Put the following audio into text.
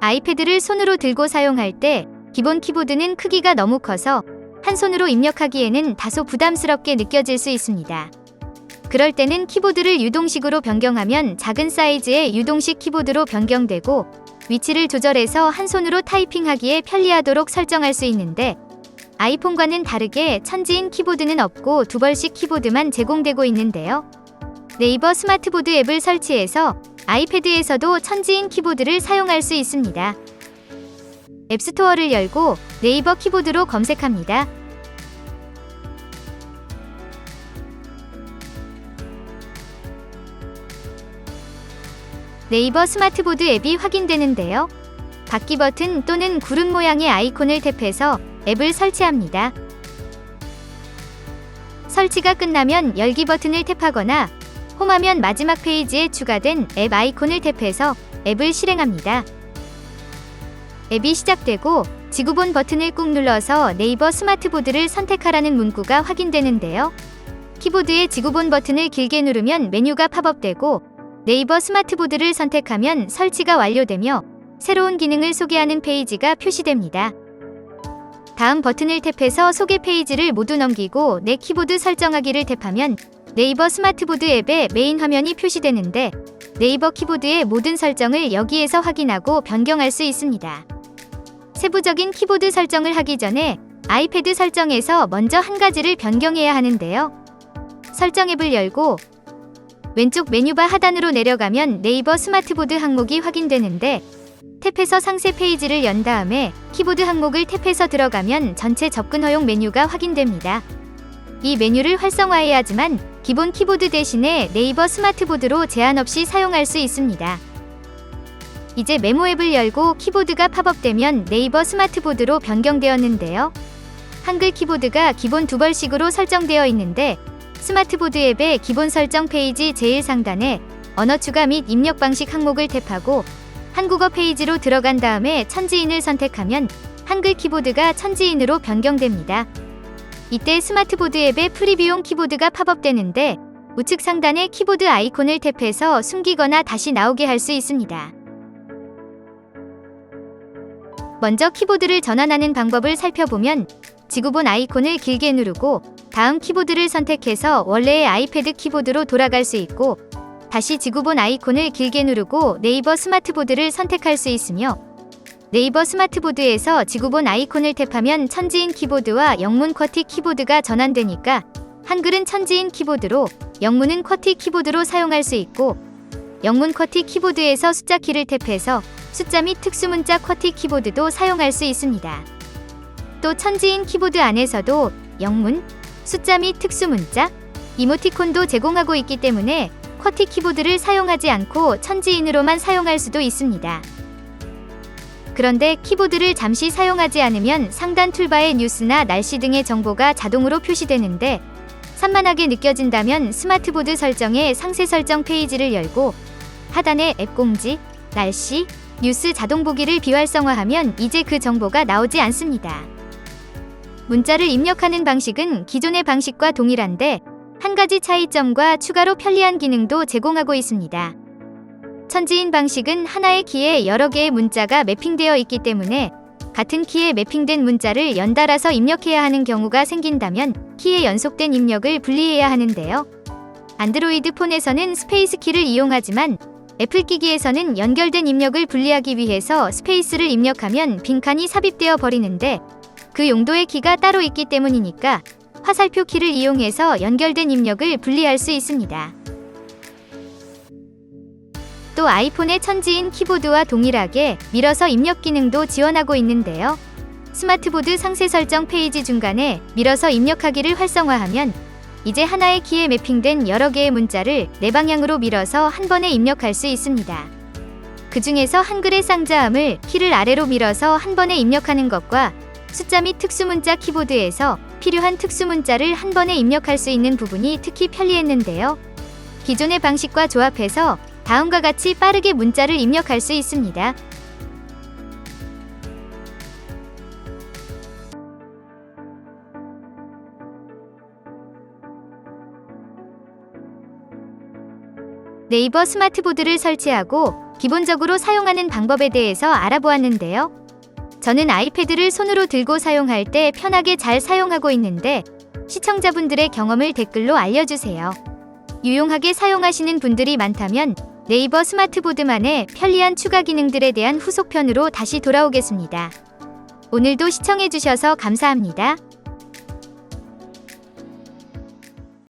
아이패드를 손으로 들고 사용할 때 기본 키보드는 크기가 너무 커서 한 손으로 입력하기에는 다소 부담스럽게 느껴질 수 있습니다. 그럴 때는 키보드를 유동식으로 변경하면 작은 사이즈의 유동식 키보드로 변경되고 위치를 조절해서 한 손으로 타이핑하기에 편리하도록 설정할 수 있는데, 아이폰과는 다르게 천지인 키보드는 없고 두벌식 키보드만 제공되고 있는데요. 네이버 스마트보드 앱을 설치해서 아이패드에서도 천지인 키보드를 사용할 수 있습니다. 앱스토어를 열고 네이버 키보드로 검색합니다. 네이버 스마트보드 앱이 확인되는데요. 바퀴 버튼 또는 구름 모양의 아이콘을 탭해서 앱을 설치합니다. 설치가 끝나면 열기 버튼을 탭하거나 홈화면 마지막 페이지에 추가된 앱 아이콘을 탭해서 앱을 실행합니다. 앱이 시작되고 지구본 버튼을 꾹 눌러서 네이버 스마트보드를 선택하라는 문구가 확인되는데요. 키보드의 지구본 버튼을 길게 누르면 메뉴가 팝업되고 네이버 스마트보드를 선택하면 설치가 완료되며 새로운 기능을 소개하는 페이지가 표시됩니다. 다음 버튼을 탭해서 소개 페이지를 모두 넘기고 내 키보드 설정하기를 탭하면 네이버 스마트보드 앱의 메인 화면이 표시되는데, 네이버 키보드의 모든 설정을 여기에서 확인하고 변경할 수 있습니다. 세부적인 키보드 설정을 하기 전에 아이패드 설정에서 먼저 한 가지를 변경해야 하는데요. 설정 앱을 열고 왼쪽 메뉴바 하단으로 내려가면 네이버 스마트보드 항목이 확인되는데, 탭해서 상세 페이지를 연 다음에 키보드 항목을 탭해서 들어가면 전체 접근 허용 메뉴가 확인됩니다. 이 메뉴를 활성화해야지만 기본 키보드 대신에 네이버 스마트보드로 제한 없이 사용할 수 있습니다. 이제 메모 앱을 열고 키보드가 팝업되면 네이버 스마트보드로 변경되었는데요. 한글 키보드가 기본 두벌식으로 설정되어 있는데, 스마트보드 앱의 기본 설정 페이지 제일 상단에 언어 추가 및 입력 방식 항목을 탭하고 한국어 페이지로 들어간 다음에 천지인을 선택하면 한글 키보드가 천지인으로 변경됩니다. 이때 스마트보드 앱의 프리뷰용 키보드가 팝업되는데, 우측 상단의 키보드 아이콘을 탭해서 숨기거나 다시 나오게 할 수 있습니다. 먼저 키보드를 전환하는 방법을 살펴보면 지구본 아이콘을 길게 누르고 다음 키보드를 선택해서 원래의 아이패드 키보드로 돌아갈 수 있고, 다시 지구본 아이콘을 길게 누르고 네이버 스마트보드를 선택할 수 있으며, 네이버 스마트보드에서 지구본 아이콘을 탭하면 천지인 키보드와 영문 쿼티 키보드가 전환되니까 한글은 천지인 키보드로 영문은 쿼티 키보드로 사용할 수 있고, 영문 쿼티 키보드에서 숫자 키를 탭해서 숫자 및 특수문자 쿼티 키보드도 사용할 수 있습니다. 또 천지인 키보드 안에서도 영문, 숫자 및 특수문자, 이모티콘도 제공하고 있기 때문에 쿼티 키보드를 사용하지 않고 천지인으로만 사용할 수도 있습니다. 그런데 키보드를 잠시 사용하지 않으면 상단 툴바에 뉴스나 날씨 등의 정보가 자동으로 표시되는데, 산만하게 느껴진다면 스마트보드 설정의 상세 설정 페이지를 열고 하단에 앱 공지, 날씨, 뉴스 자동 보기를 비활성화하면 이제 그 정보가 나오지 않습니다. 문자를 입력하는 방식은 기존의 방식과 동일한데 한 가지 차이점과 추가로 편리한 기능도 제공하고 있습니다. 천지인 방식은 하나의 키에 여러 개의 문자가 매핑되어 있기 때문에 같은 키에 매핑된 문자를 연달아서 입력해야 하는 경우가 생긴다면 키의 연속된 입력을 분리해야 하는데요. 안드로이드 폰에서는 스페이스 키를 이용하지만 애플 기기에서는 연결된 입력을 분리하기 위해서 스페이스를 입력하면 빈칸이 삽입되어 버리는데, 그 용도의 키가 따로 있기 때문이니까 화살표 키를 이용해서 연결된 입력을 분리할 수 있습니다. 또 아이폰의 천지인 키보드와 동일하게 밀어서 입력 기능도 지원하고 있는데요. 스마트보드 상세 설정 페이지 중간에 밀어서 입력하기를 활성화하면 이제 하나의 키에 매핑된 여러 개의 문자를 네 방향으로 밀어서 한 번에 입력할 수 있습니다. 그 중에서 한글의 쌍자음을 키를 아래로 밀어서 한 번에 입력하는 것과 숫자 및 특수문자 키보드에서 필요한 특수문자를 한 번에 입력할 수 있는 부분이 특히 편리했는데요. 기존의 방식과 조합해서 다음과 같이 빠르게 문자를 입력할 수 있습니다. 네이버 스마트보드를 설치하고 기본적으로 사용하는 방법에 대해서 알아보았는데요. 저는 아이패드를 손으로 들고 사용할 때 편하게 잘 사용하고 있는데 시청자분들의 경험을 댓글로 알려주세요. 유용하게 사용하시는 분들이 많다면 네이버 스마트보드만의 편리한 추가 기능들에 대한 후속편으로 다시 돌아오겠습니다. 오늘도 시청해주셔서 감사합니다.